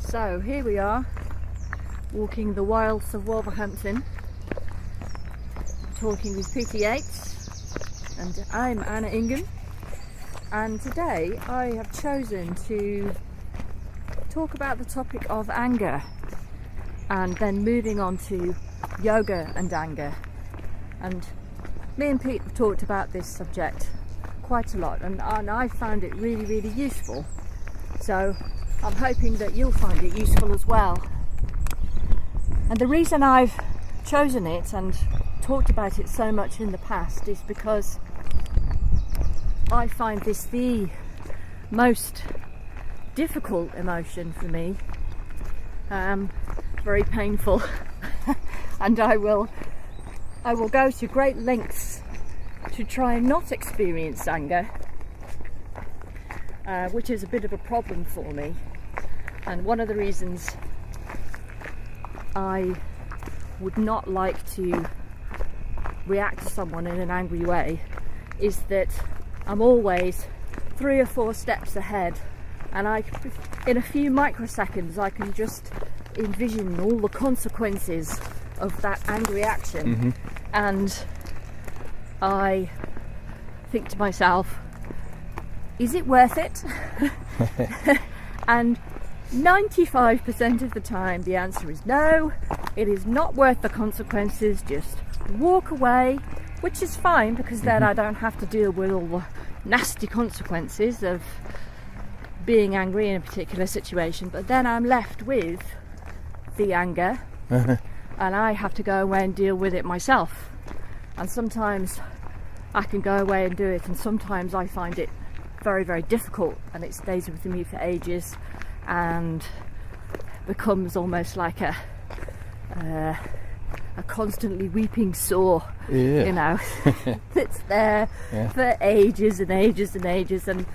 So here we are, walking the wilds of Wolverhampton, talking with Peter Yates, and I'm Anna Ingham, and today I have chosen to talk about the topic of anger and then moving on to yoga and anger. And me and Pete have talked about this subject quite a lot, and I found it really useful, so I'm hoping that you'll find it useful as well. And the reason I've chosen it and talked about it so much in the past is because I find this the most difficult emotion for me, very painful, and I will go to great lengths to try and not experience anger, which is a bit of a problem for me. And one of the reasons I would not like to react to someone in an angry way is that I'm always 3 or 4 steps ahead, and in a few microseconds I can just envision all the consequences of that angry action. And I think to myself, is it worth it? And 95% of the time the answer is no, it is not worth the consequences, just walk away, which is fine because then I don't have to deal with all the nasty consequences of being angry in a particular situation. But then I'm left with the anger and I have to go away and deal with it myself. And sometimes I can go away and do it, and sometimes I find it very difficult and it stays with me for ages and becomes almost like a constantly weeping sore, you know. It's there for ages and ages and ages, and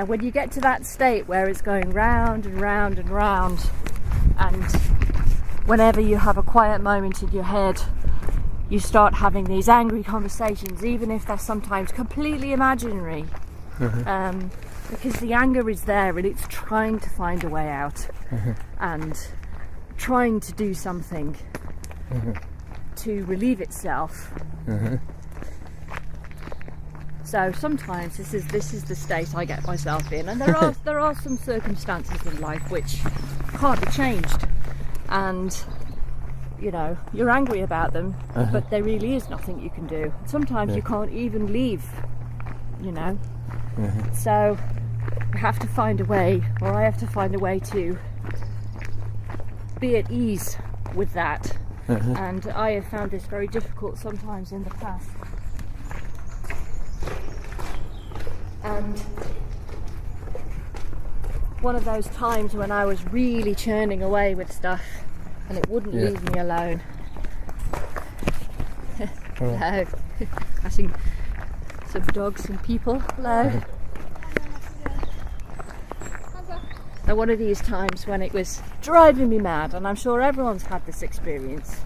when you get to that state where it's going round and round and round, and whenever you have a quiet moment in your head you start having these angry conversations, even if they're sometimes completely imaginary, because the anger is there and it's trying to find a way out and trying to do something to relieve itself. So sometimes this is the state I get myself in, and there are some circumstances in life which can't be changed, and you know, you're angry about them, but there really is nothing you can do. Sometimes you can't even leave, you know. So I have to find a way, or I have to find a way to be at ease with that. And I have found this very difficult sometimes in the past. And one of those times when I was really churning away with stuff and it wouldn't leave me alone. Hello. I see some dogs and people. Hello. So one of these times when it was driving me mad, and I'm sure everyone's had this experience,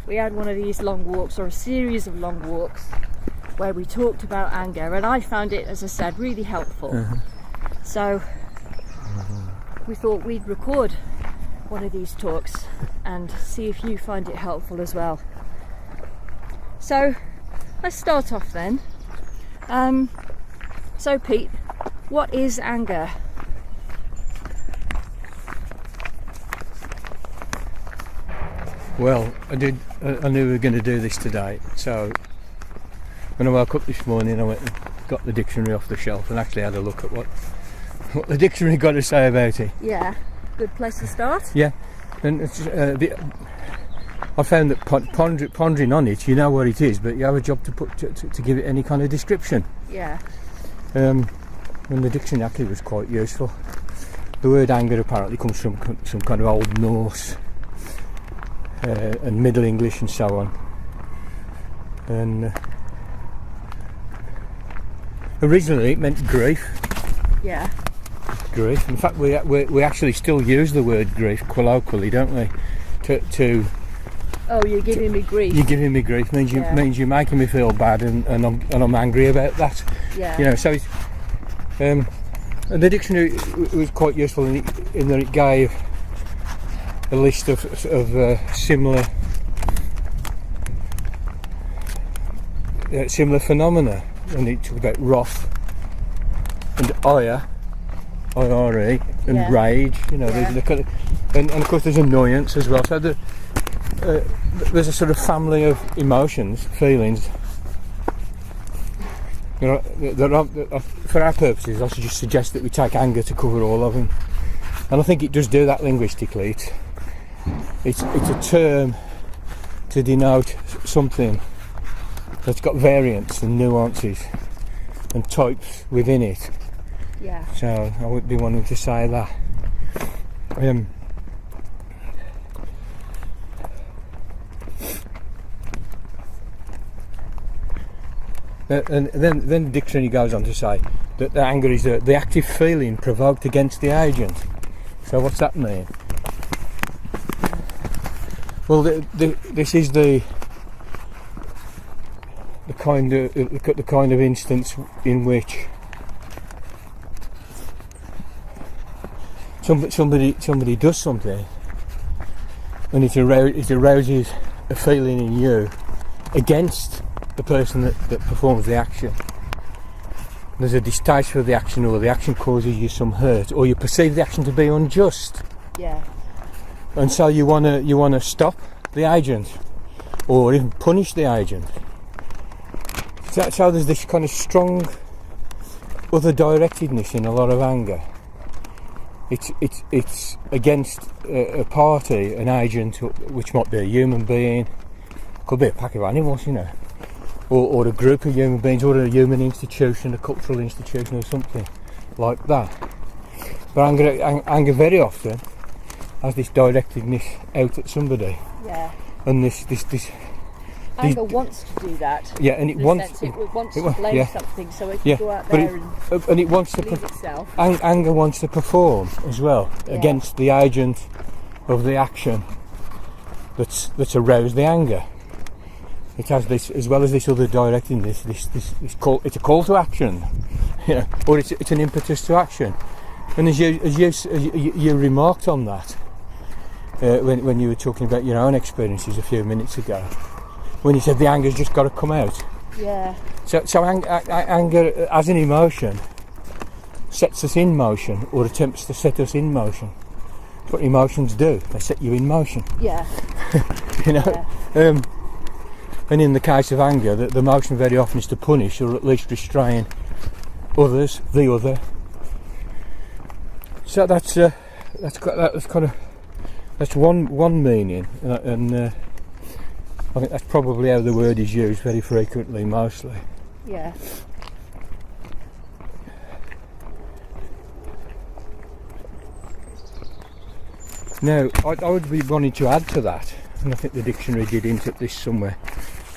we had one of these long walks, or a series of long walks, where we talked about anger, and I found it, as I said, really helpful. So we thought we'd record one of these talks and see if you find it helpful as well. So let's start off then. So Pete, what is anger? Well, I knew we were going to do this today, so when I woke up this morning I went and got the dictionary off the shelf and actually had a look at what the dictionary got to say about it. Yeah, good place to start. Yeah, and it's, I found that pondering on it, you know what it is, but you have a job to give it any kind of description. Yeah. And the dictionary actually was quite useful. The word anger apparently comes from some kind of Old Norse and Middle English and so on. And originally it meant grief. Yeah. Grief. In fact, we actually still use the word grief colloquially, don't we? To oh, you're giving me grief. You're giving me grief means you're making me feel bad, and I'm angry about that. Yeah. You know, so it's, and And the dictionary was quite useful in that it gave a list of similar phenomena, and it talked about wrath and ire, IRE, and rage. You know, and of course there's annoyance as well. So there's a sort of family of emotions, feelings. For our purposes, I should just suggest that we take anger to cover all of them, and I think it does do that linguistically. It's a term to denote something that's got variants and nuances and types within it. Yeah. So I would be wanting to say that. And then the dictionary goes on to say that the anger is the active feeling provoked against the agent. So what's that mean? Well, this is the kind of instance in which somebody does something, and it arouses a feeling in you against the person that performs the action. There's a distaste for the action, or the action causes you some hurt, or you perceive the action to be unjust. Yeah. And so you wanna stop the agent, or even punish the agent. So there's this kind of strong other directedness in a lot of anger. It's against a party, an agent, which might be a human being, could be a pack of animals, you know, or a group of human beings, or a human institution, a cultural institution, or something like that. But anger very often has this directedness out at somebody. Yeah. And this anger wants to do that. Yeah, and it wants to blame something, so it can go out there and it wants to itself. Anger wants to perform as well against the agent of the action that's aroused the anger. It has this, as well as this other directedness. This call. It's a call to action, you know, or it's an impetus to action. And as you remarked on that when you were talking about your own experiences a few minutes ago, when you said the anger's just got to come out. Yeah. So anger as an emotion sets us in motion, or attempts to set us in motion. That's what emotions do. They set you in motion. Yeah. You know. Yeah. And in the case of anger, the motion very often is to punish, or at least restrain others, the other. So that's one meaning, and I think that's probably how the word is used very frequently, mostly. Yeah. Now, I would be wanting to add to that, and I think the dictionary did hint at this somewhere,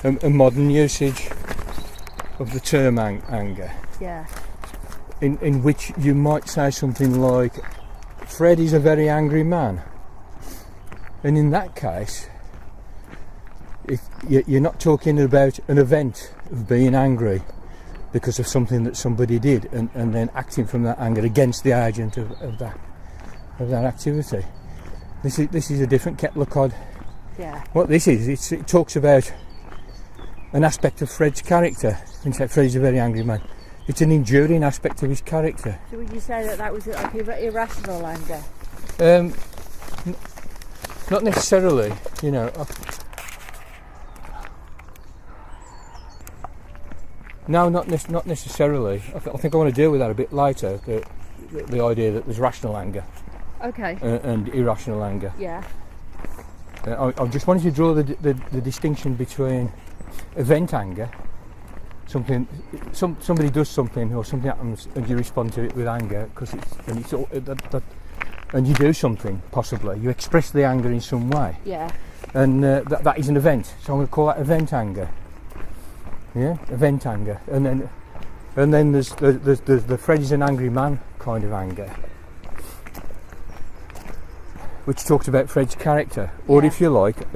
a modern usage of the term anger. Yeah. In which you might say something like, Fred is a very angry man. And in that case, you're not talking about an event of being angry because of something that somebody did, and then acting from that anger against the agent of that activity. This is a different kettle of cod. Yeah. What this is, it talks about an aspect of Fred's character. In fact, Fred's a very angry man. It's an enduring aspect of his character. So would you say that was like irrational anger? Not necessarily, you know. No, not necessarily. I think I want to deal with that a bit later. The idea that there's rational anger. Okay. And irrational anger. Yeah. I just wanted to draw the distinction between event anger, somebody does something or something happens and you respond to it with anger and you do something, possibly you express the anger in some way. Yeah. And that is an event, so I'm going to call that event anger. Yeah, event anger. And then there's the Fred is an angry man kind of anger, which talks about Fred's character, or if you like,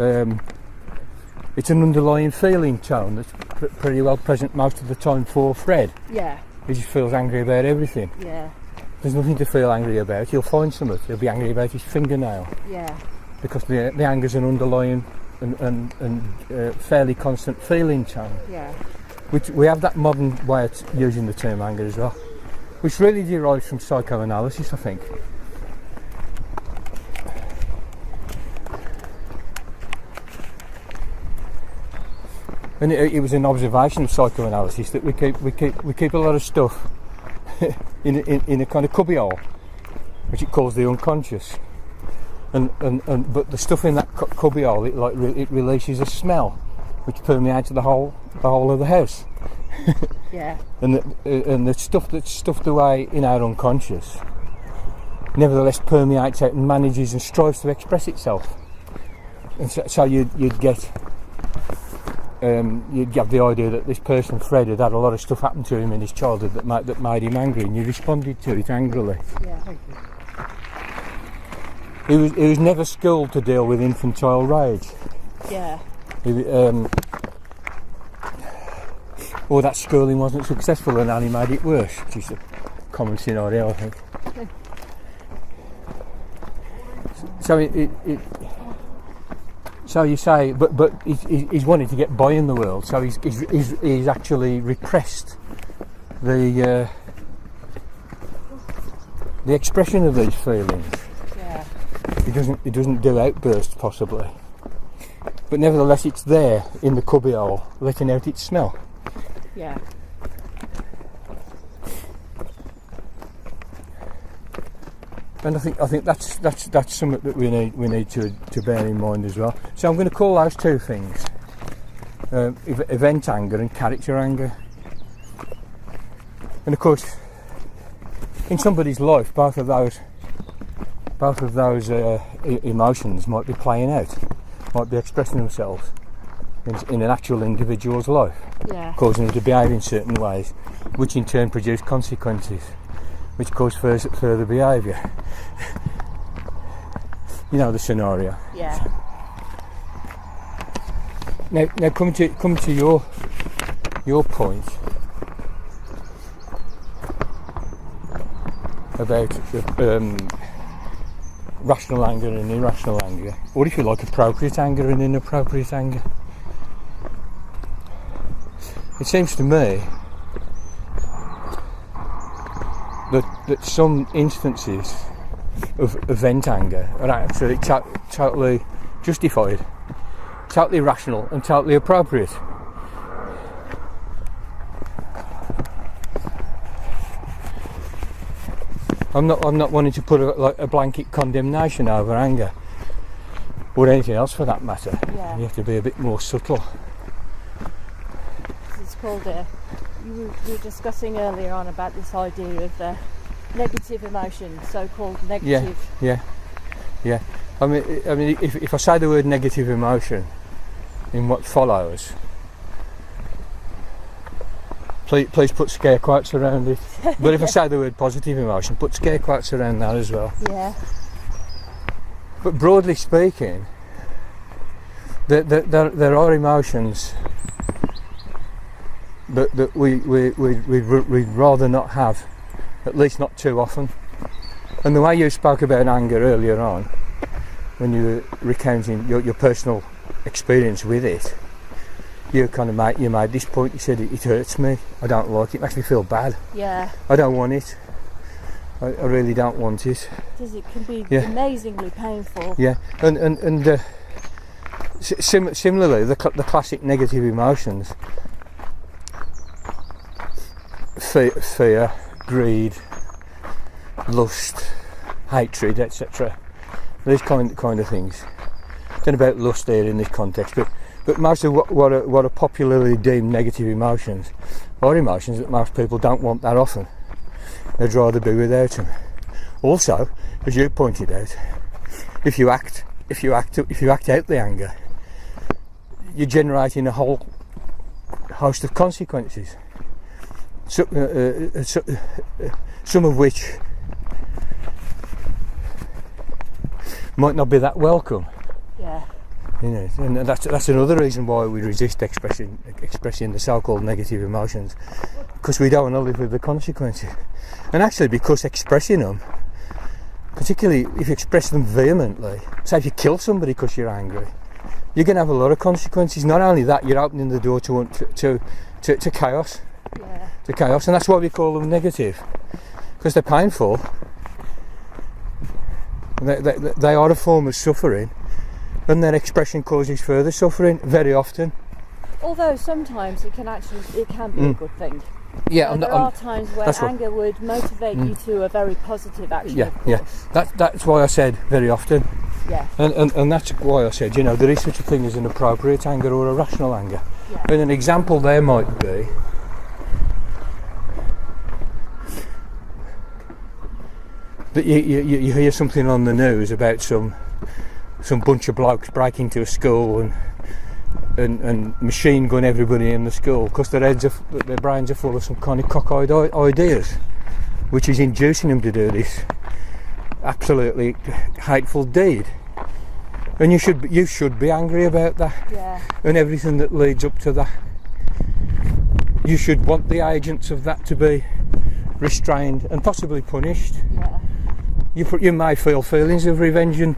it's an underlying feeling tone that's pretty well present most of the time for Fred. Yeah. He just feels angry about everything. Yeah. there's nothing to feel angry about. He'll find something. He'll be angry about his fingernail. Yeah. Because the anger's an underlying and fairly constant feeling tone. Yeah. Which we have that modern way of using the term anger as well, which really derives from psychoanalysis, I think. And it was an observation of psychoanalysis that we keep a lot of stuff in a kind of cubbyhole, which it calls the unconscious. But the stuff in that cubbyhole, it releases a smell, which permeates the whole of the house. Yeah. And the stuff that's stuffed away in our unconscious, nevertheless permeates out and manages and strives to express itself. And so you'd have the idea that this person, Fred, had a lot of stuff happen to him in his childhood that made him angry, and you responded to it angrily. Yeah. He was never schooled to deal with infantile rage. Yeah. Or that schooling wasn't successful and only made it worse, which is a common scenario, I think. So you say, but he's wanting to get by in the world, so he's actually repressed the expression of these feelings. Yeah. He doesn't do outbursts possibly, but nevertheless it's there in the cubbyhole, letting out its smell. Yeah. And I think that's something that we need to bear in mind as well. So I'm going to call those two things event anger and character anger. And of course, in somebody's life, both of those emotions might be playing out, might be expressing themselves in an actual individual's life, Yeah. causing them to behave in certain ways, which in turn produce consequences, which cause further behaviour. You know the scenario. Yeah. Now coming to your point about rational anger and irrational anger, or if you like, appropriate anger and inappropriate anger. It seems to me that some instances of event anger are actually totally justified, totally rational and totally appropriate. I'm not wanting to put a blanket condemnation over anger or anything else for that matter. Yeah. You have to be a bit more subtle. It's called you were discussing earlier on about this idea of negative emotion, so-called negative. Yeah. I mean, if I say the word negative emotion in what follows, please put scare quotes around it. But if I say the word positive emotion, put scare quotes around that as well. Yeah. But broadly speaking, there are emotions that we'd rather not have, at least not too often. And the way you spoke about anger earlier on, when you were recounting your personal experience with it, you made this point. You said it hurts me. I don't like it. It makes me feel bad. Yeah. I don't want it. I really don't want it. It can be amazingly painful. Yeah, and similarly, the classic negative emotions: fear, greed, lust, hatred, etc. These kind of things. Don't know about lust there in this context, but most of what are popularly deemed negative emotions are emotions that most people don't want that often. They'd rather be without them. Also, as you pointed out, if you act out the anger, you're generating a whole host of consequences. Some of which might not be that welcome. Yeah. You know, and that's another reason why we resist expressing the so-called negative emotions, because we don't want to live with the consequences. And actually, because expressing them, particularly if you express them vehemently, say if you kill somebody because you're angry, you're going to have a lot of consequences. Not only that, you're opening the door to chaos. Yeah. To chaos, and that's why we call them negative, because they're painful. They are a form of suffering, and their expression causes further suffering very often. Although sometimes it can be a good thing. Yeah, there are times where anger would motivate you to a very positive action. Yeah. That's why I said very often. Yeah. And that's why I said, there is such a thing as an appropriate anger or a rational anger. Yeah. And an example there might be that you hear something on the news about some bunch of blokes breaking into a school and machine gun everybody in the school because their brains are full of some kind of cockeyed ideas, which is inducing them to do this absolutely hateful deed. And you should be angry about that. Yeah. And everything that leads up to that. You should want the agents of that to be restrained and possibly punished. Yeah. You may feel feelings of revenge, and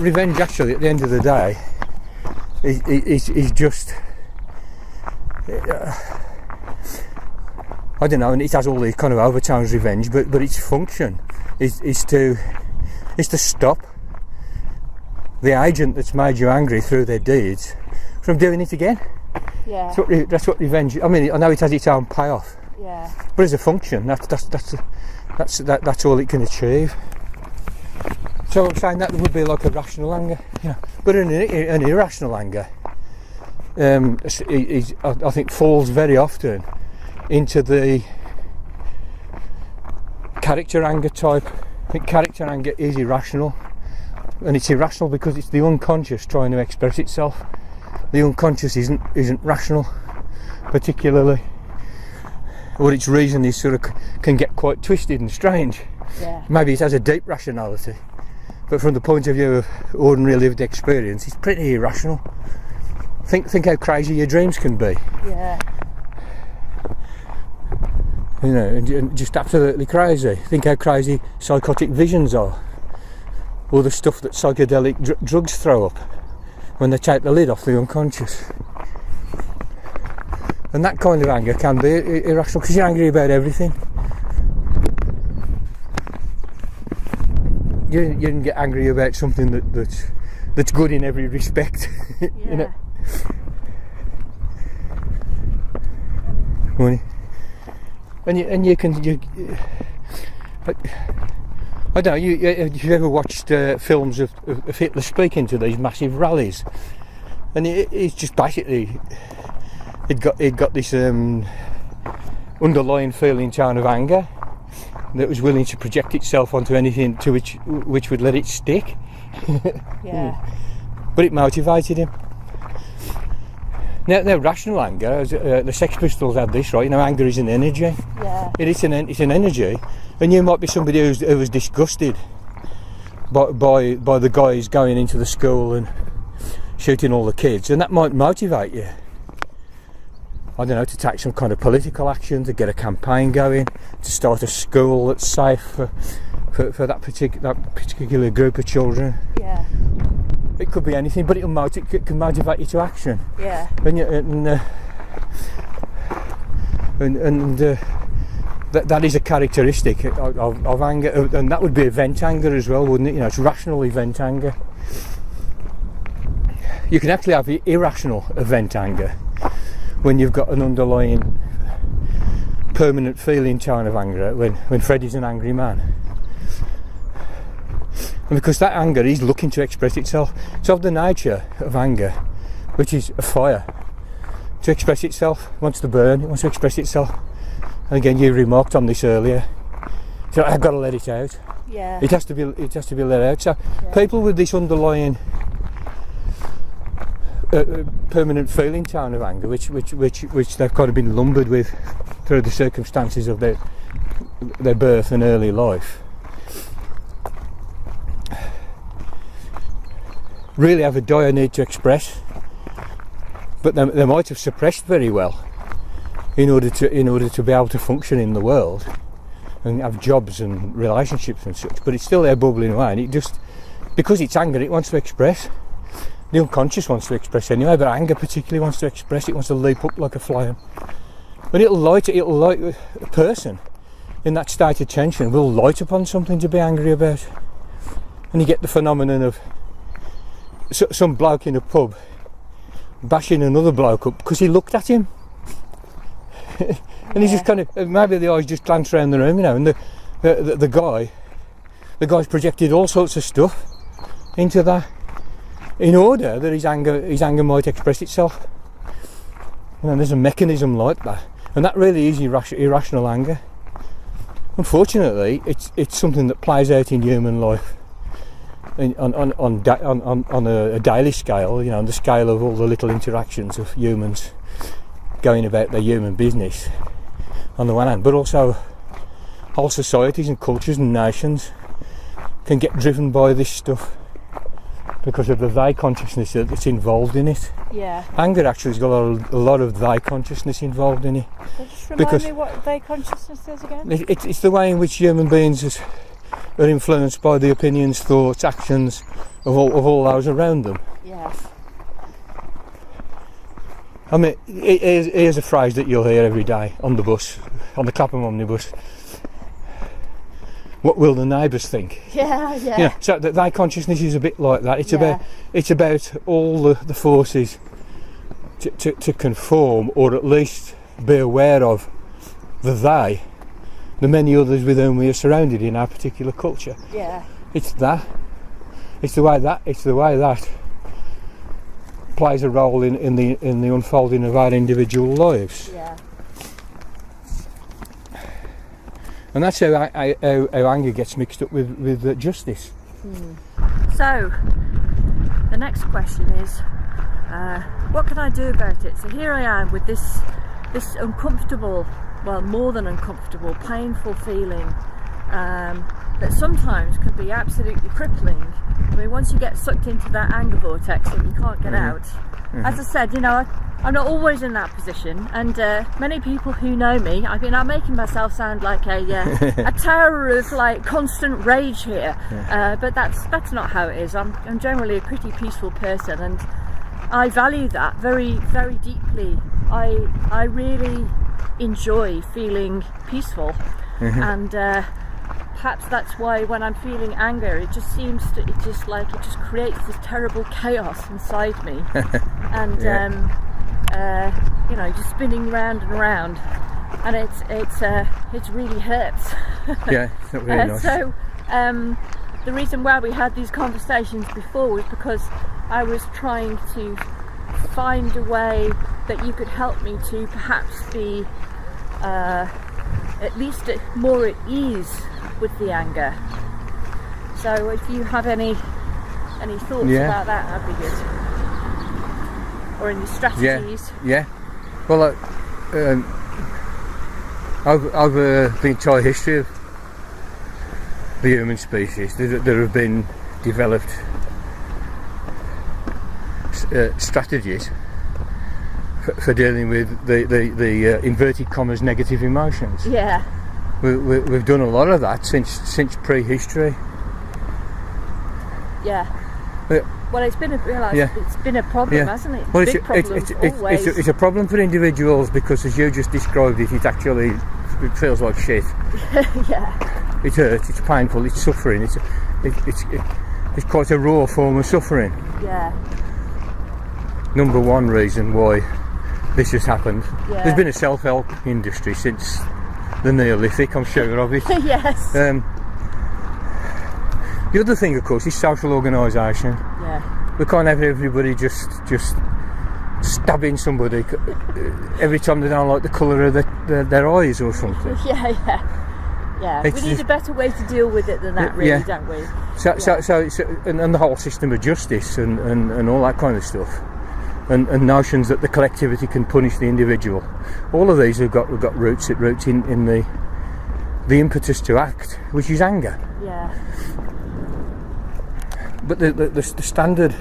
revenge actually at the end of the day is just I don't know, and it has all these kind of overtones, revenge, but its function is to stop the agent that's made you angry through their deeds from doing it again. Yeah. That's what revenge. I mean, I know it has its own payoff. Yeah. But as a function, that's all it can achieve. So I'm saying that would be like a rational anger, But an irrational anger, I think, falls very often into the character anger type. I think character anger is irrational, and it's irrational because it's the unconscious trying to express itself. The unconscious isn't rational, particularly, or its reason is can get quite twisted and strange. Yeah. Maybe it has a deep rationality, but from the point of view of ordinary lived experience, it's pretty irrational. Think how crazy your dreams can be. Yeah. And just absolutely crazy. Think how crazy psychotic visions are, or the stuff that psychedelic drugs throw up when they take the lid off the unconscious. And that kind of anger can be irrational because you're angry about everything. You can get angry about something that's good in every respect. Yeah. And you can I don't know. Have you ever watched films of Hitler speaking to these massive rallies? And it's just basically it got this underlying feeling tone of anger that was willing to project itself onto anything to which would let it stick. Yeah. But it motivated him. Now rational anger, the Sex Pistols had this, right? Anger is an energy. Yeah. It's an energy, and you might be somebody who was disgusted by the guys going into the school and shooting all the kids, and that might motivate you. I don't know, to take some kind of political action, to get a campaign going, to start a school that's safe for that particular group of children. Yeah. It could be anything, but it can motivate you to action. Yeah. And that is a characteristic of anger, and that would be event anger as well, wouldn't it? It's rational event anger. You can actually have irrational event anger when you've got an underlying permanent feeling tone of anger, when Freddie's an angry man. And because that anger is looking to express itself. It's of the nature of anger, which is a fire, to express itself. It wants to burn, it wants to express itself. And again, you remarked on this earlier. So I've got to let it out. Yeah. It has to be let out. So people with this underlying permanent feeling tone of anger, which they've kind of been lumbered with through the circumstances of their birth and early life, really have a dire need to express, but they might have suppressed very well in order to be able to function in the world and have jobs and relationships and such. But it's still there bubbling away, and it just, because it's anger, it wants to express. The unconscious wants to express anyway, but anger particularly wants to express. It wants to leap up like a flame. But it'll light a person in that state of tension will light upon something to be angry about. And you get the phenomenon of some bloke in a pub bashing another bloke up because he looked at him. And he just kind of, maybe the eyes just glanced around the room, and the guy's projected all sorts of stuff into that in order that his anger might express itself. There's a mechanism like that, and that really is irrational anger. Unfortunately, it's something that plays out in human life on a daily scale, on the scale of all the little interactions of humans going about their human business on the one hand, but also whole societies and cultures and nations can get driven by this stuff because of the they consciousness that's involved in it. Yeah. Anger actually has got a lot of they consciousness involved in it. So just remind me what they consciousness is again? It's the way in which human beings are influenced by the opinions, thoughts, actions of all those around them. Yes. I mean, here's a phrase that you'll hear every day on the bus, on the Clapham omnibus. What will the neighbours think? Yeah. So that consciousness is a bit like that. It's about all the forces to conform, or at least be aware of the many others with whom we are surrounded in our particular culture. Yeah. It's the way that plays a role in the unfolding of our individual lives. Yeah. And that's how anger gets mixed up with justice. So, the next question is, what can I do about it? So here I am with this uncomfortable, well, more than uncomfortable, painful feeling that sometimes can be absolutely crippling. I mean, once you get sucked into that anger vortex and you can't get out. As I said, I'm not always in that position, and many people who know me, I'm making myself sound like a tower of like constant rage here, but that's not how it is. I'm generally a pretty peaceful person, and I value that very, very deeply. I really enjoy feeling peaceful, and perhaps that's why when I'm feeling anger, it just creates this terrible chaos inside me, and just spinning round and round, and it really hurts. Yeah, it's not really nice. So the reason why we had these conversations before was because I was trying to find a way that you could help me to perhaps be at least more at ease with the anger. So if you have any thoughts about that, that'd be good. Or any strategies. Yeah. Well, over the entire history of the human species, there have been developed strategies for dealing with the inverted commas negative emotions. Yeah. We've done a lot of that since prehistory. Yeah. Well, it's been a problem, hasn't it? Well, Big problem, always. It's a problem for individuals because, as you just described it, it feels like shit. Yeah. It hurts. It's painful. It's suffering. It's quite a raw form of suffering. Yeah. Number one reason why this has happened. Yeah. There's been a self-help industry since the Neolithic, I'm sure of it. Yes. The other thing, of course, is social organisation. Yeah. We can't have everybody just stabbing somebody every time they don't like the colour of their eyes or something. Yeah. We need a better way to deal with it than that, really, don't we? So and the whole system of justice and all that kind of stuff. And notions that the collectivity can punish the individual. All of these have got roots in the impetus to act, which is anger. Yeah. But the standard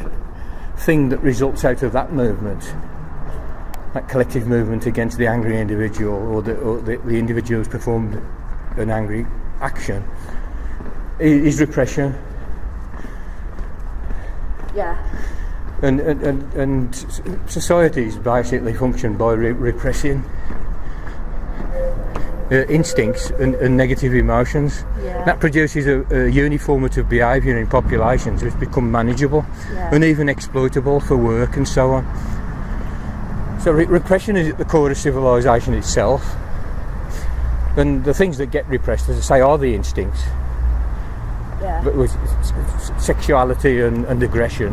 thing that results out of that movement that collective movement against the angry individual, or the individual who's performed an angry action, is repression. Yeah. And societies basically function by repressing instincts and negative emotions. Yeah. That produces a uniformity behaviour in populations which become manageable and even exploitable for work and so on. So repression is at the core of civilization itself, and the things that get repressed, as I say, are the instincts. Yeah. With sexuality and aggression,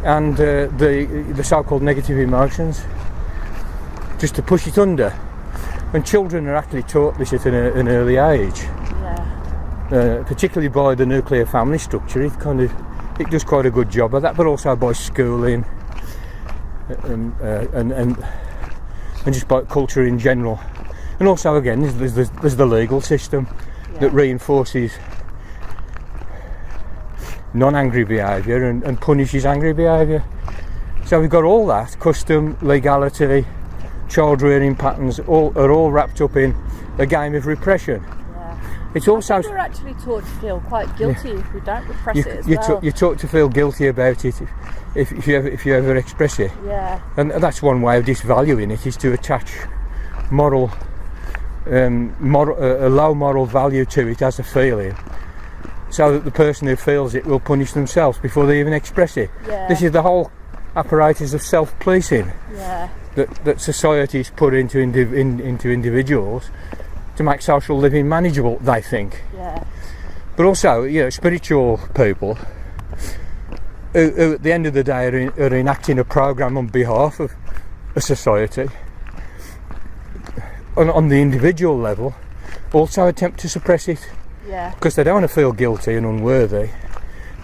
and the so-called negative emotions, just to push it under. And children are actually taught this at an early age, particularly by the nuclear family structure. It does quite a good job of that, but also by schooling and just by culture in general. And also, again, there's the legal system that reinforces non-angry behaviour and punishes angry behaviour. So we've got all that, custom, legality, child rearing patterns, are all wrapped up in a game of repression. Yeah. It's also, we're actually taught to feel quite guilty if we don't repress it as well. You're taught to feel guilty about it if you ever express it. Yeah. And that's one way of disvaluing it, is to attach a low moral value to it as a feeling, so that the person who feels it will punish themselves before they even express it. Yeah. This is the whole apparatus of self-policing that societies put into individuals to make social living manageable, they think. Yeah. But also, spiritual people who at the end of the day are enacting a programme on behalf of a society, on the individual level, also attempt to suppress it. Yeah. Because they don't want to feel guilty and unworthy.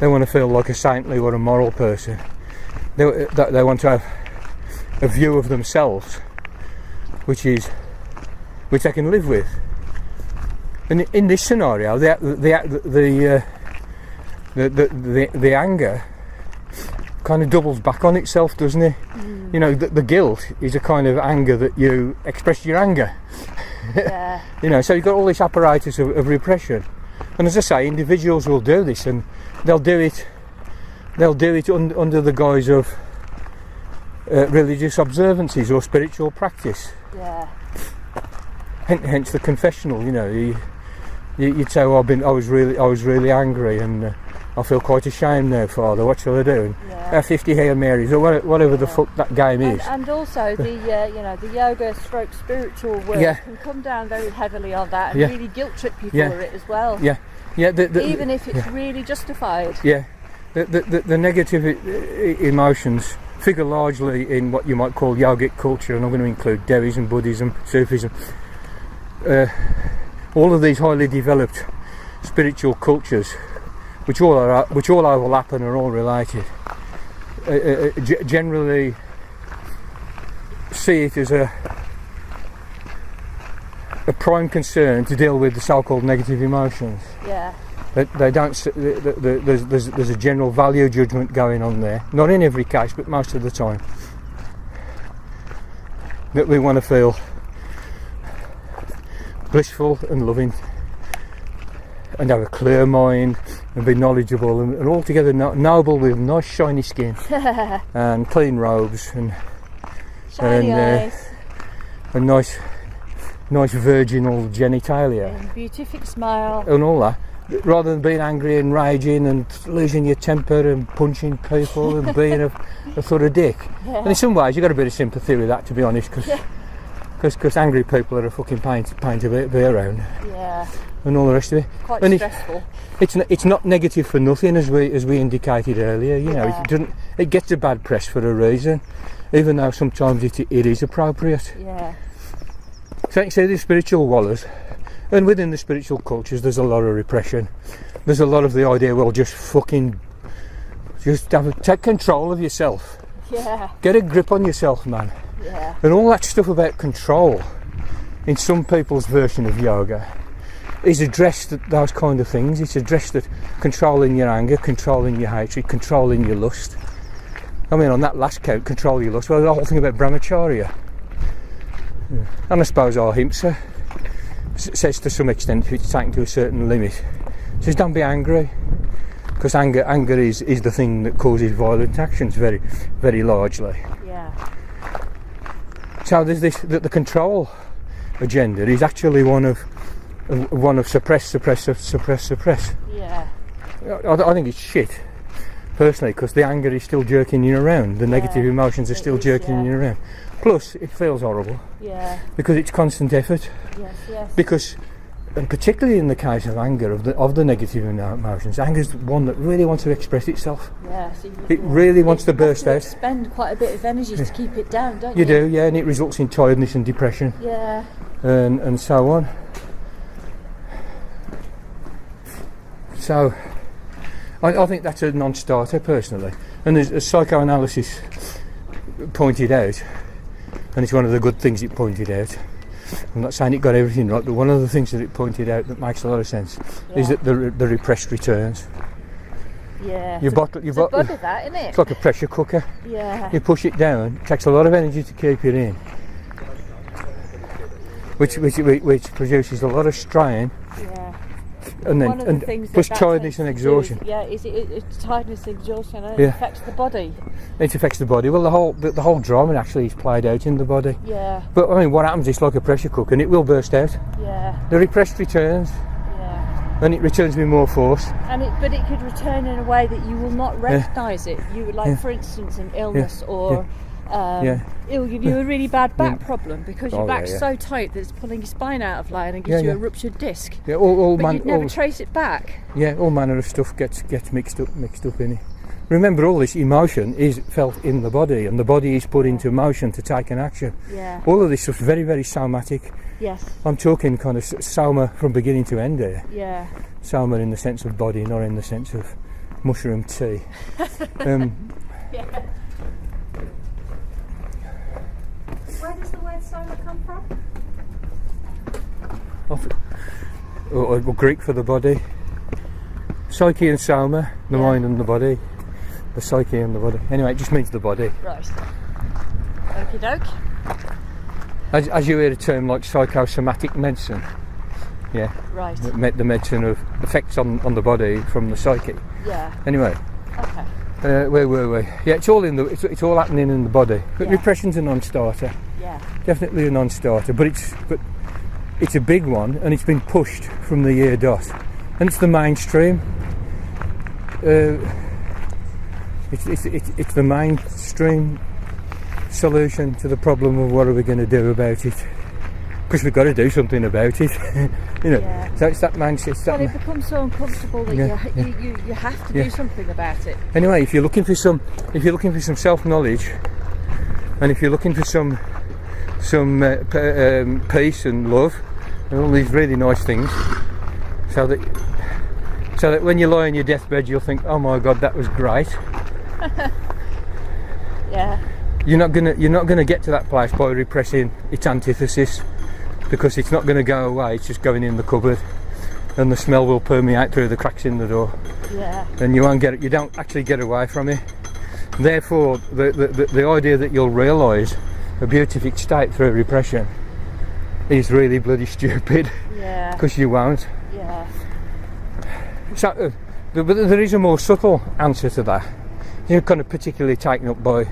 They want to feel like a saintly or a moral person. They want to have a view of themselves which they can live with. And in this scenario, the anger kind of doubles back on itself, doesn't it? The guilt is a kind of anger that you express your anger. Yeah. So you've got all this apparatus of repression, and as I say, individuals will do this, and they'll do it under the guise of religious observances or spiritual practice. Yeah. Hence the confessional. You'd say, "Well, I was really angry, and I feel quite ashamed now, Father. What shall I do?" And 50 Hail Marys or whatever the fuck that game is. And also the yoga / spiritual work can come down very heavily on that and really guilt trip you for it as well. Yeah. Even if it's really justified. Yeah. The negative emotions figure largely in what you might call yogic culture, and I'm going to include Taoism, Buddhism, Sufism. All of these highly developed spiritual cultures, which all overlap and are all related, generally see it as a prime concern to deal with the so-called negative emotions. Yeah. They don't. There's a general value judgment going on there. Not in every case, but most of the time. That we want to feel blissful and loving, and have a clear mind, and be knowledgeable, and altogether noble, with nice shiny skin and clean robes and shiny eyes and nice virginal genitalia and beatific smile and all that. Rather than being angry and raging and losing your temper and punching people and being a sort of dick. Yeah. And in some ways you've got a bit of sympathy with that, to be honest, because angry people are a fucking pain to be around. Yeah. And all the rest of it. Quite and stressful. It's not negative for nothing, as we indicated earlier. It gets a bad press for a reason, even though sometimes it is appropriate. Yeah. So the spiritual wallers. And within the spiritual cultures, there's a lot of repression. There's a lot of the idea, well, just take control of yourself. Yeah. Get a grip on yourself, man. Yeah. And all that stuff about control, in some people's version of yoga, is addressed at those kind of things. It's addressed at controlling your anger, controlling your hatred, controlling your lust. I mean, on that last count, control your lust. Well, the whole thing about brahmacharya. Yeah. And I suppose ahimsa says to some extent, if it's taken to a certain limit, says don't be angry, because anger is the thing that causes violent actions very, very largely. Yeah. So there's this, that the control agenda is actually one of suppress. Yeah. I think it's shit, personally, because the anger is still jerking you around, the negative emotions are still jerking you around. Plus, it feels horrible. Yeah. Because it's constant effort. Yes. Because, and particularly in the case of anger, of the negative emotions, anger is the one that really wants to express itself. Yeah. So it really wants to burst out. You spend quite a bit of energy to keep it down, don't you? You do, yeah, and it results in tiredness and depression. Yeah. And so on. So, I think that's a non-starter, personally. And as psychoanalysis pointed out, and it's one of the good things it pointed out, I'm not saying it got everything right, but one of the things that it pointed out that makes a lot of sense is that the repressed returns. Yeah. It's a bottle of that, isn't it? It's like a pressure cooker. Yeah. You push it down, it takes a lot of energy to keep it in, which produces a lot of strain. Yeah. And then plus tiredness and exhaustion. It's tiredness and exhaustion, and it affects the body. It affects the body. Well, the whole drama actually is played out in the body. Yeah. But I mean, what happens is like a pressure cooker, and it will burst out. Yeah. The repressed returns. Yeah. And it returns with more force. But it could return in a way that you will not recognise it. You would, like, for instance, an illness or. It'll give you a really bad back problem because your back's so tight that it's pulling your spine out of line and gives you a ruptured disc. Yeah, but you'd never trace it back. Yeah, all manner of stuff gets mixed up in it. Remember, all this emotion is felt in the body, and the body is put into motion to take an action. Yeah. All of this stuff's very, very somatic. Yes. I'm talking kind of soma from beginning to end here. Yeah. Soma in the sense of body, not in the sense of mushroom tea. Yeah. Where does the word soma come from? Greek for the body. Psyche and soma, the mind and the body. The psyche and the body. Anyway, it just means the body. Right. Okie doke. As you hear a term like psychosomatic medicine. Yeah. Right. The medicine of effects on the body from the psyche. Yeah. Anyway. Okay. Where were we? Yeah, it's all it's all happening in the body. But repression's a non-starter. Yeah. Definitely a non-starter. But it's a big one, and it's been pushed from the year dot, and it's the mainstream. It's the mainstream solution to the problem of what are we going to do about it. Because we've got to do something about it, you know. Yeah. So it's that mindset. Well, it becomes so uncomfortable that you have to do something about it. Anyway, if you're looking for some self-knowledge, and if you're looking for some peace and love, and all these really nice things, so that when you lie on your deathbed, you'll think, "Oh my God, that was great." Yeah. You're not gonna get to that place by repressing its antithesis. Because it's not going to go away, it's just going in the cupboard, and the smell will permeate through the cracks in the door. Yeah. And you don't actually get away from it. Therefore, the idea that you'll realise a beatific state through repression is really bloody stupid. Yeah. Because you won't. Yeah. So, but there is a more subtle answer to that. You're kind of particularly taken up by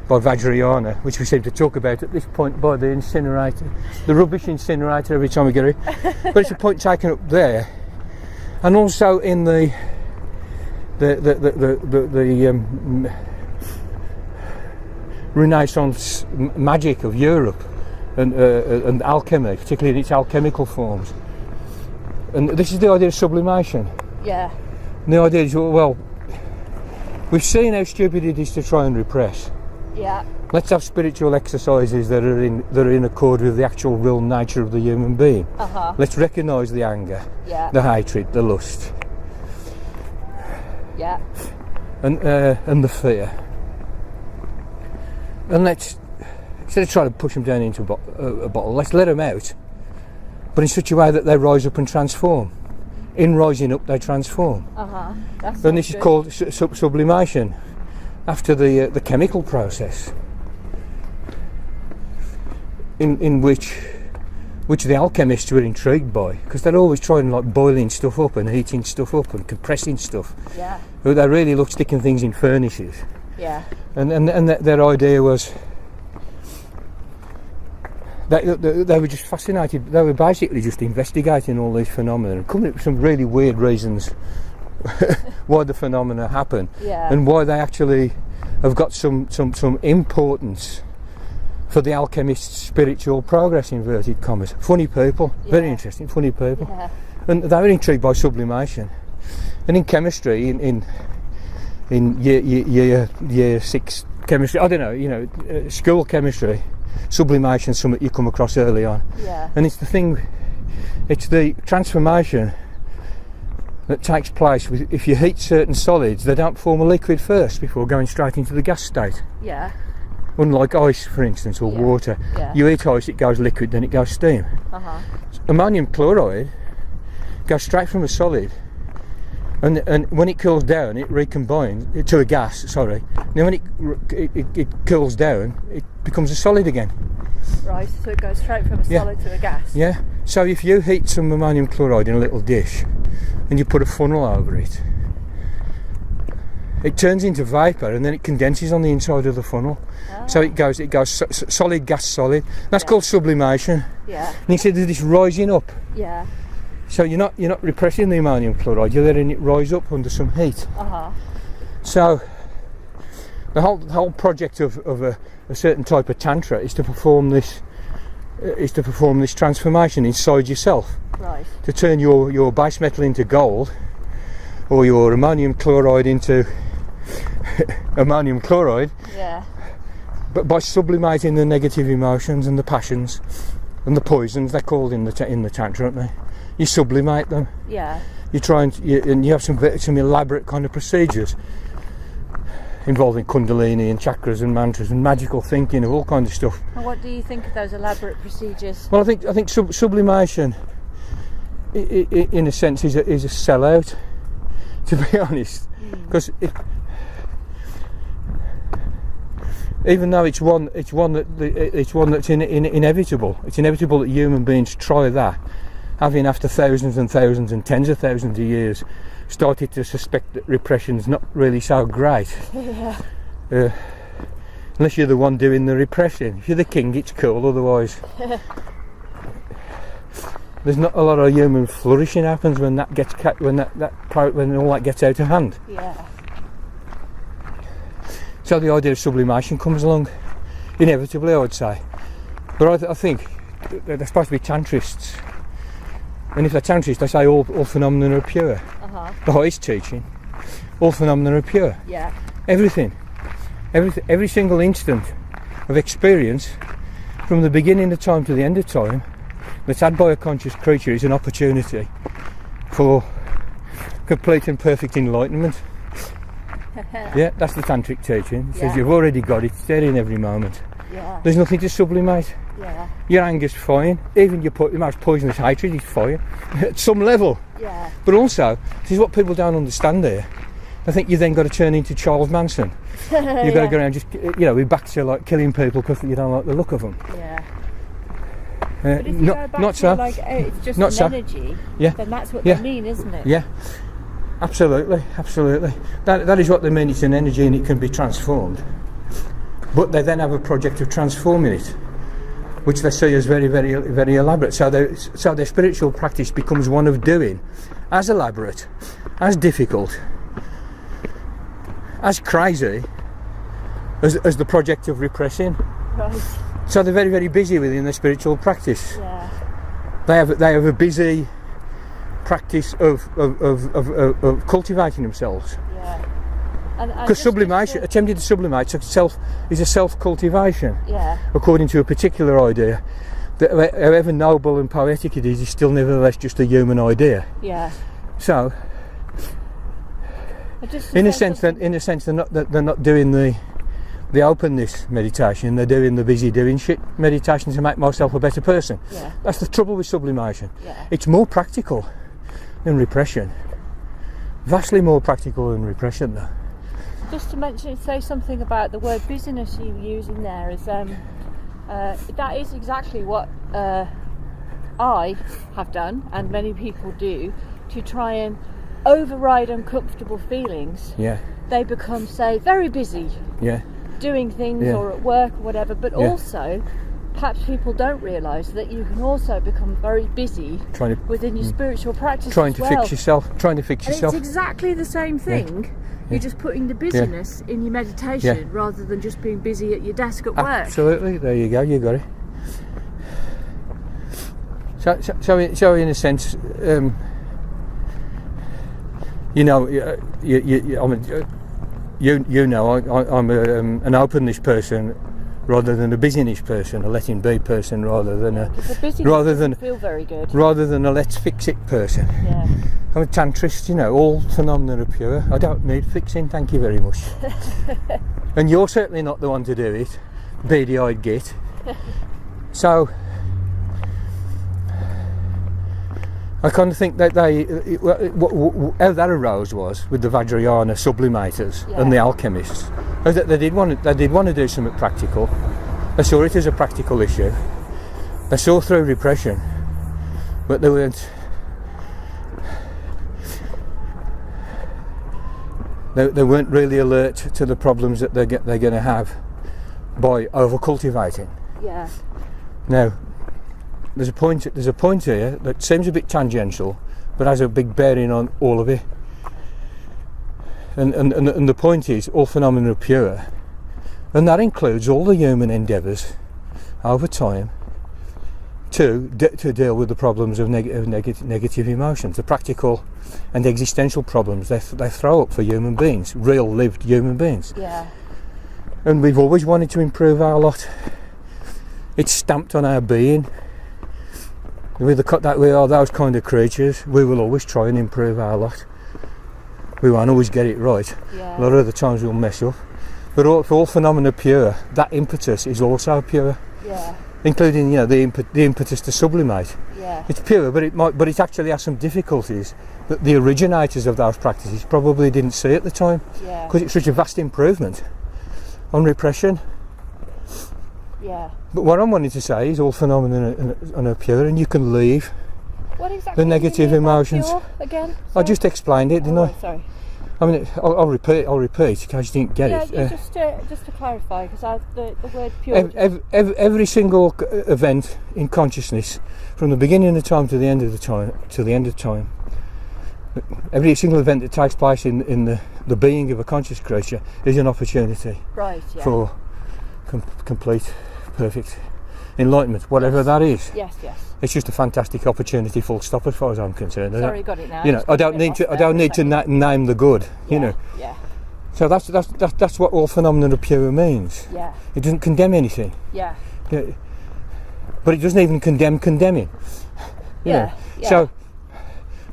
Vajrayana, which we seem to talk about at this point, by the incinerator, the rubbish incinerator every time we get it. But it's a point taken up there, and also in the Renaissance magic of Europe and alchemy, particularly in its alchemical forms. And this is the idea of sublimation. Yeah. And the idea is, well, we've seen how stupid it is to try and repress. Yeah. Let's have spiritual exercises that are in accord with the actual real nature of the human being. Uh-huh. Let's recognise the anger, the hatred, the lust, and the fear. And let's, instead of trying to push them down into a bottle, let's let them out, but in such a way that they rise up and transform. In rising up, they transform. Uh-huh. And this is called sublimation. after the chemical process, in which the alchemists were intrigued by, because they're always trying like boiling stuff up and heating stuff up and compressing stuff. Yeah. They really look sticking things in furnaces. Yeah. And their idea was they were just fascinated. They were basically just investigating all these phenomena and coming up with some really weird reasons why the phenomena happen, Yeah. and why they actually have got some importance for the alchemist's spiritual progress, inverted commas. Funny people, very Yeah. interesting, funny people. Yeah. And they were intrigued by sublimation. And in chemistry, in year 6 chemistry, I don't know, school chemistry, sublimation is something you come across early on. Yeah. And it's the transformation that takes place if you heat certain solids. They don't form a liquid first before going straight into the gas state. Yeah. Unlike ice, for instance, or Yeah. water. Yeah. You heat ice, it goes liquid, then it goes steam. Uh-huh. Ammonium chloride goes straight from a solid, and when it cools down, it recombines to a gas. Sorry. Then when it cools down, it becomes a solid again. Right, so it goes straight from a Yeah. solid to a gas. Yeah. So if you heat some ammonium chloride in a little dish, and you put a funnel over it, it turns into vapour, and then it condenses on the inside of the funnel. Ah. So it goes solid, gas, solid. That's Yeah. called sublimation. Yeah. And he said there's this rising up. Yeah. So you're not repressing the ammonium chloride, you're letting it rise up under some heat. Uh-huh. So the whole project of a certain type of tantra is to perform this transformation inside yourself, Right. to turn your base metal into gold, or your ammonium chloride into ammonium chloride, Yeah. but by sublimating the negative emotions and the passions and the poisons they're called in the tantra, aren't they? You sublimate them. Yeah. You try and you have some elaborate kind of procedures involving kundalini and chakras and mantras and magical thinking of all kinds of stuff. And what do you think of those elaborate procedures? Well, I think sublimation, in a sense, is a sellout. To be honest, because even though it's one that's inevitable. It's inevitable that human beings try that, having after thousands and thousands and tens of thousands of years started to suspect that repression's not really so great. Yeah. Unless you're the one doing the repression. If you're the king, it's cool. Otherwise, there's not a lot of human flourishing happens when that gets when all that gets out of hand. Yeah. So the idea of sublimation comes along, inevitably, I would say. But I think they're supposed to be tantrists, and if they're tantrists, they say all phenomena are pure. Uh-huh. The highest teaching, all phenomena are pure. Yeah. Every single instant of experience, from the beginning of time to the end of time, that's had by a conscious creature is an opportunity for complete and perfect enlightenment. Yeah, that's the tantric teaching. It says Yeah. you've already got it, it's there in every moment. Yeah. There's nothing to sublimate. Yeah. Your anger's fine, even your most poisonous hatred is fine at some level. Yeah. But also, this is what people don't understand here. I think you then got to turn into Charles Manson. You've got to go around just, with backs to like killing people because you don't like the look of them. Yeah. But if you go back not to so. like, it's just Not an so. energy, Yeah. then that's what Yeah. they mean, isn't it? Yeah, absolutely. That is what they mean. It's an energy and it can be transformed. But they then have a project of transforming it, which they see as very, very, very elaborate. So their spiritual practice becomes one of doing as elaborate, as difficult, as crazy as the project of repressing. Right. So they're very, very busy within their spiritual practice. Yeah. They have a busy practice of cultivating themselves. Yeah. And Because sublimation, attempting to sublimate is a self-cultivation, Yeah. according to a particular idea. That however noble and poetic it is still nevertheless just a human idea. Yeah. So, in a sense, they're not doing the openness meditation. They're doing the busy doing shit meditation to make myself a better person. Yeah. That's the trouble with sublimation. Yeah. It's more practical than repression. Vastly more practical than repression, though. just to say something about the word busyness you use in there is that is exactly what I have done, and many people do, to try and override uncomfortable feelings. Yeah. They become, say, very busy. Yeah. Doing things or at work or whatever, but also perhaps people don't realise that you can also become very busy within your spiritual practice trying to fix yourself. And it's exactly the same thing. Yeah. You're just putting the busyness in your meditation rather than just being busy at your desk at work. Absolutely, there you go, you got it. So in a sense, you know, I'm an openness person rather than a busyness person, a letting be person rather than feel very good. Rather than a let's fix it person. Yeah. I'm a tantrist, you know, all phenomena are pure. I don't need fixing, thank you very much. And you're certainly not the one to do it, beady-eyed git. So I kind of think that how that arose was with the Vajrayana sublimators and the alchemists. They did want to do something practical. They saw it as a practical issue. They saw through repression, but they weren't. They weren't really alert to the problems that they're going to have by over cultivating. Yeah. Now, there's a point here that seems a bit tangential, but has a big bearing on all of it. And the point is, all phenomena are pure, and that includes all the human endeavours over time to deal with the problems of negative emotions, the practical and existential problems they throw up for human beings, real lived human beings. Yeah. And we've always wanted to improve our lot. It's stamped on our being. That we are those kind of creatures. We will always try and improve our lot. We won't always get it right. Yeah. A lot of the times we'll mess up. But if all phenomena are pure, that impetus is also pure. Yeah. Including, you know, the impetus to sublimate. Yeah. It's pure, but it actually has some difficulties that the originators of those practices probably didn't see at the time. Yeah. Because it's such a vast improvement on repression. Yeah. But what I'm wanting to say is all phenomena are pure, and you can leave the negative emotions. Again? Sorry? I just explained it, didn't I? Sorry. I mean, I'll repeat in case you didn't get it. Yeah, just to clarify, because the word pure. Every single event in consciousness, from the beginning of time to the end of time, every single event that takes place in the being of a conscious creature is an opportunity for complete, perfect enlightenment, whatever that is. Yes. It's just a fantastic opportunity, full stop, as far as I'm concerned. Sorry, got it now. You know, I don't need to name the good. You know. Yeah. So that's what all phenomena of pure means. Yeah. It doesn't condemn anything. Yeah. But it doesn't even condemn condemning. You know. So,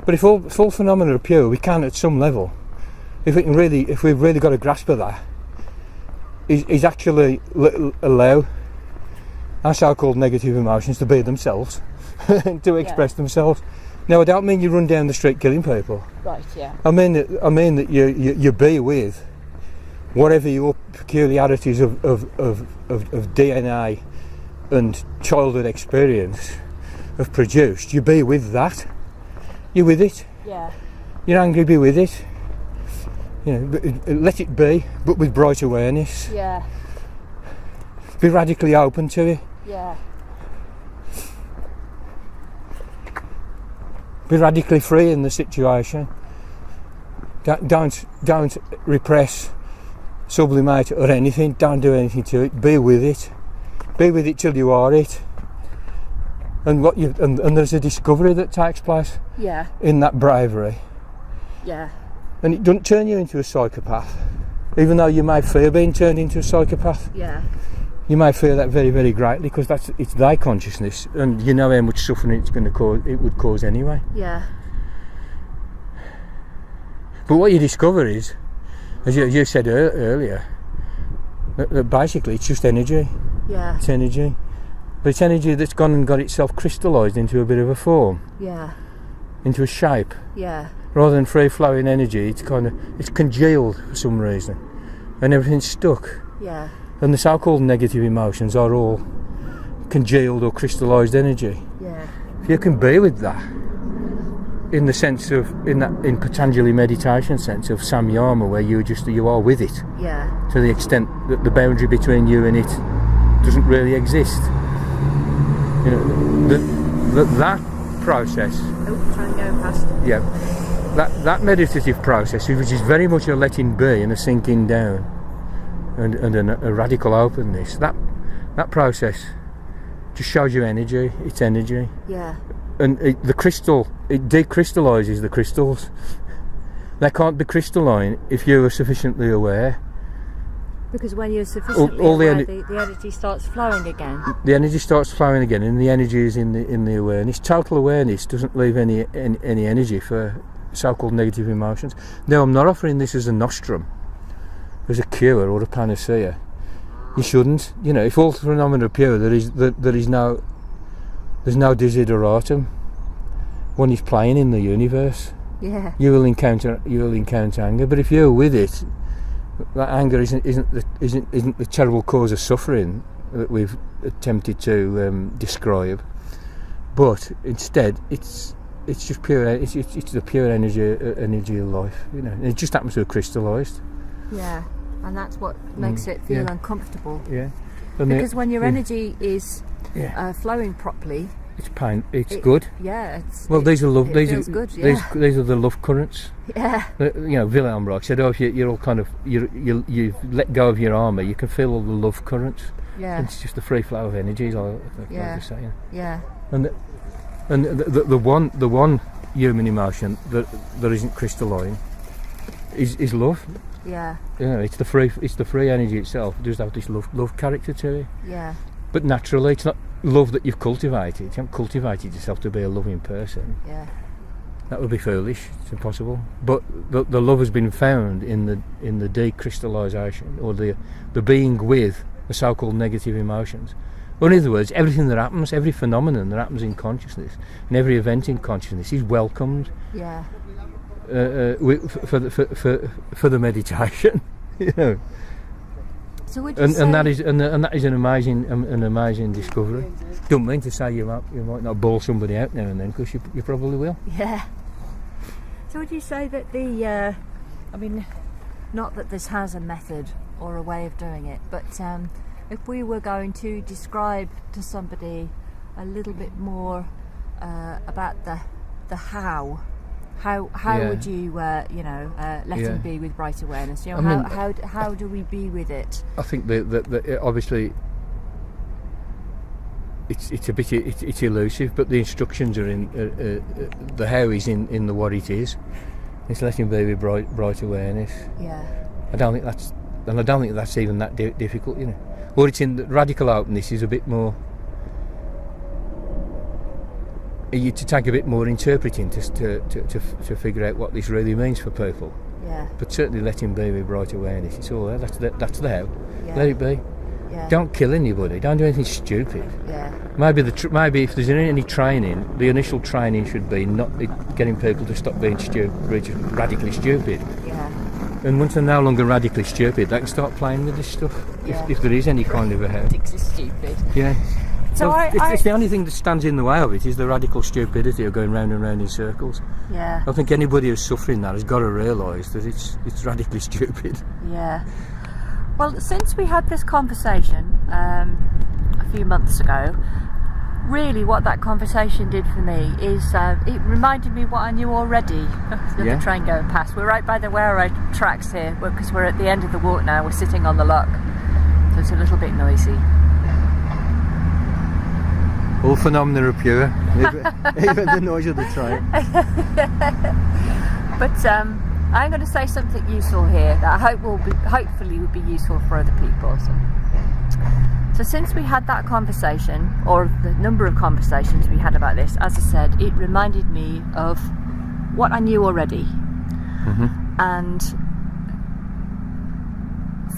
but if all phenomena are pure, we can, at some level, if we've really got a grasp of that, is actually allow our so-called negative emotions to be themselves, to express themselves. Now, I don't mean you run down the street killing people. Right. Yeah. I mean that you be with whatever your peculiarities of DNA and childhood experience have produced. You be with that. You're with it. Yeah. You're angry. Be with it. You know, let it be, but with bright awareness. Yeah. Be radically open to it. Yeah. Be radically free in the situation. Don't repress, sublimate, or anything. Don't do anything to it. Be with it. Be with it till you are it. And and there's a discovery that takes place. Yeah. In that bravery. Yeah. And it doesn't turn you into a psychopath, even though you may fear being turned into a psychopath. Yeah. You may fear that very, very greatly, because it's their consciousness, and you know how much suffering it would cause anyway. Yeah. But what you discover is, as you said earlier, that basically it's just energy. Yeah. It's energy, but it's energy that's gone and got itself crystallised into a bit of a form. Yeah. Into a shape. Yeah. Rather than free flowing energy, it's congealed for some reason. and everything's stuck. Yeah. And the so-called negative emotions are all congealed or crystallised energy. Yeah. If you can be with that, in the sense of, in Patanjali meditation sense of samyama, where you are with it, Yeah. to the extent that the boundary between you and it doesn't really exist. You know, that process. Oh, try and go past. Yeah, that meditative process, which is very much a letting be and a sinking down, and a radical openness. That process just shows you energy. It's energy. Yeah. And the crystal, it decrystallises the crystals. They can't be crystalline if you are sufficiently aware. Because when you're sufficiently all the aware, the energy starts flowing again. The energy starts flowing again, and the energy is in the awareness. Total awareness doesn't leave any energy for so-called negative emotions. Now, I'm not offering this as a nostrum, as a cure or a panacea. You shouldn't. You know, if all phenomena are pure, there's no desideratum. One is playing in the universe. Yeah. You will encounter anger, but if you're with it, that anger isn't the terrible cause of suffering that we've attempted to describe, but instead it's just pure. It's the pure energy of life. You know, and it just happens to have crystallised. Yeah, and that's what makes it feel uncomfortable. Yeah, because when your energy is Yeah. Flowing properly. It's good. Yeah. These are love. It feels good. Yeah. These are the love currents. Yeah. You know, Wilhelm Reich said, "Oh, if you're all kind of you've let go of your armour, you can feel all the love currents. Yeah. And it's just the free flow of energies." Like Yeah. you're saying. Yeah. And the one human emotion that isn't crystalline is love. Yeah. You know, it's the free energy itself. It does have this love character to it. Yeah. But naturally, it's not love that you've cultivated. You haven't cultivated yourself to be a loving person. Yeah. That would be foolish. It's impossible. But the love has been found in the decrystallisation, or the being with the so-called negative emotions. Or in other words, everything that happens, every phenomenon that happens in consciousness, and every event in consciousness is welcomed. Yeah. For the meditation, you know. So would you say... and that is an amazing discovery. Don't mean to say you might not bawl somebody out now and then, because you probably will. Yeah. So would you say that I mean, not that this has a method or a way of doing it, but if we were going to describe to somebody a little bit more about the how would you let him be with bright awareness? You know, how do we be with it? I think that obviously it's a bit it's elusive, but the instructions are in the how is in the what it is. It's letting be with bright awareness. Yeah. I don't think that's even that difficult, you know. Or it's in the radical openness is a bit more. You to take a bit more interpreting to figure out what this really means for people. Yeah. But certainly let him be with bright awareness. It's all there. That's the how. Yeah. Let it be. Yeah. Don't kill anybody. Don't do anything stupid. Yeah. Maybe if there's any training, the initial training should be not getting people to stop being radically stupid. Yeah. And once they're no longer radically stupid, they can start playing with this stuff. Yeah. If there is any kind of a how. Radically stupid. Yeah. So it's the only thing that stands in the way of it is the radical stupidity of going round and round in circles. Yeah. I think anybody who's suffering that has got to realise that it's radically stupid. Yeah. Well, since we had this conversation a few months ago, really what that conversation did for me is it reminded me what I knew already. The train going past. We're right by the railroad tracks here because we're at the end of the walk now. We're sitting on the lock, so it's a little bit noisy. All phenomena are pure, even the noise of the train. But I'm going to say something useful here that I hope hopefully will be useful for other people. So since we had that conversation, or the number of conversations we had about this, as I said, it reminded me of what I knew already. Mm-hmm. And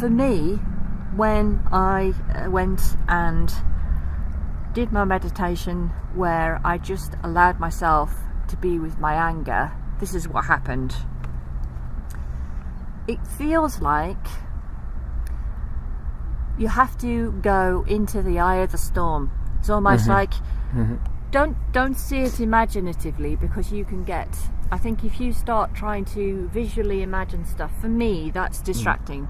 for me, when I went and did my meditation where I just allowed myself to be with my anger, this is what happened. It feels like you have to go into the eye of the storm. It's almost like don't see it imaginatively, because you can get, I think if you start trying to visually imagine stuff, for me that's distracting.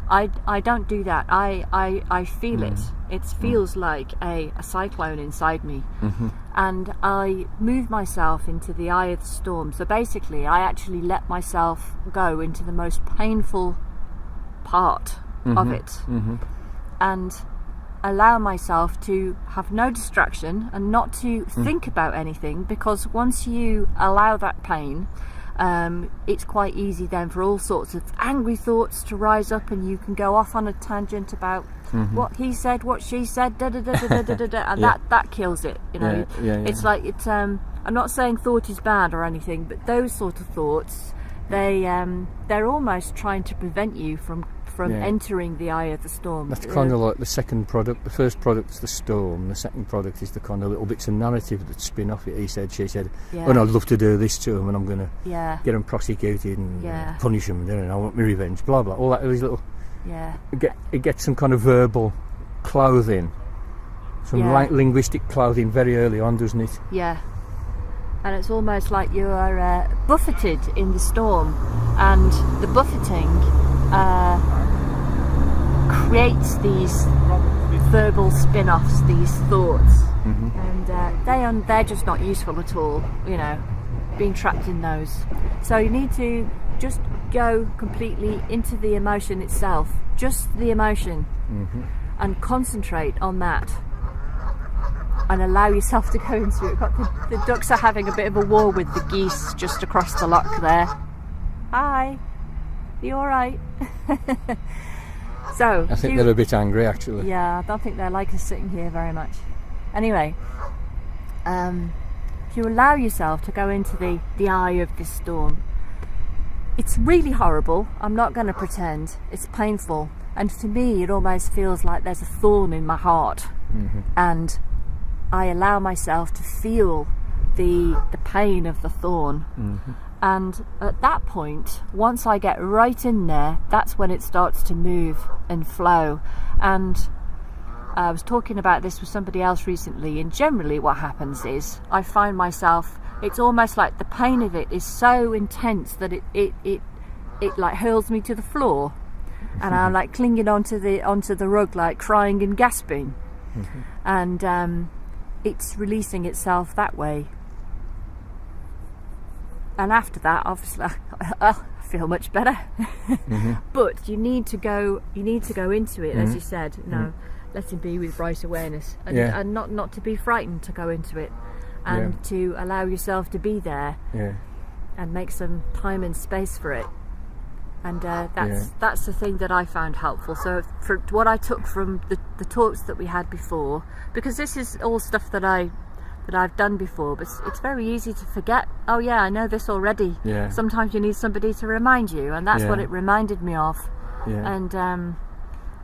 I don't do that. I feel it. It feels like a cyclone inside me, and I move myself into the eye of the storm. So basically I actually let myself go into the most painful part of it, and allow myself to have no distraction and not to think about anything, because once you allow that pain, it's quite easy then for all sorts of angry thoughts to rise up, and you can go off on a tangent about what he said, what she said, and that kills it, you know. It's like it's I'm not saying thought is bad or anything, but those sort of thoughts, they're almost trying to prevent you from entering the eye of the storm. That's kind of like the second product. The first product's the storm, the second product is the kind of little bits of narrative that spin off it. He said, she said, and I'd love to do this to him, and I'm going to get him prosecuted and punish him, and I want my revenge, blah blah, all that. These little it gets some kind of verbal clothing, some linguistic clothing very early on, doesn't it? And it's almost like you are buffeted in the storm, and the buffeting creates these verbal spin-offs, these thoughts, and they're just not useful at all, you know, being trapped in those. So you need to just go completely into the emotion itself, just the emotion, and concentrate on that, and allow yourself to go into it. The ducks are having a bit of a war with the geese just across the loch there. Hi, you alright? So I think they're a bit angry, actually. Yeah, I don't think they like us sitting here very much. Anyway, if you allow yourself to go into the eye of this storm, it's really horrible. I'm not going to pretend. It's painful, and to me it almost feels like there's a thorn in my heart, and I allow myself to feel the pain of the thorn. And at that point, once I get right in there, that's when it starts to move and flow. And I was talking about this with somebody else recently, and generally what happens is I find myself, it's almost like the pain of it is so intense that it like hurls me to the floor, and I'm like clinging onto the rug, like crying and gasping, and it's releasing itself that way. And after that, obviously, I feel much better. But you need to go into it, as you said. Let him be with right awareness, and not to be frightened to go into it, and to allow yourself to be there, and make some time and space for it. And that's the thing that I found helpful. So for what I took from the talks that we had before, because this is all stuff that I've done before, but it's very easy to forget. Oh yeah, I know this already. Sometimes you need somebody to remind you, and that's what it reminded me of. And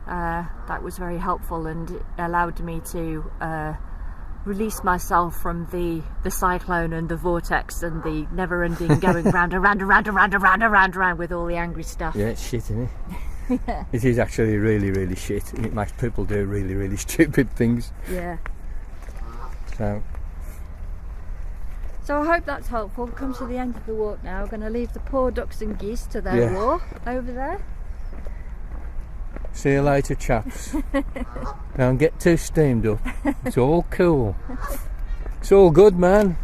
that was very helpful, and it allowed me to release myself from the cyclone and the vortex and the never-ending going round and round and round and round and round and round and round with all the angry stuff. Yeah, it's shit, isn't it? It is actually really, really shit. It makes people do really, really stupid things. So I hope that's helpful. We've come to the end of the walk now. We're going to leave the poor ducks and geese to their war over there. See you later, chaps. Don't get too steamed up. It's all cool. It's all good, man.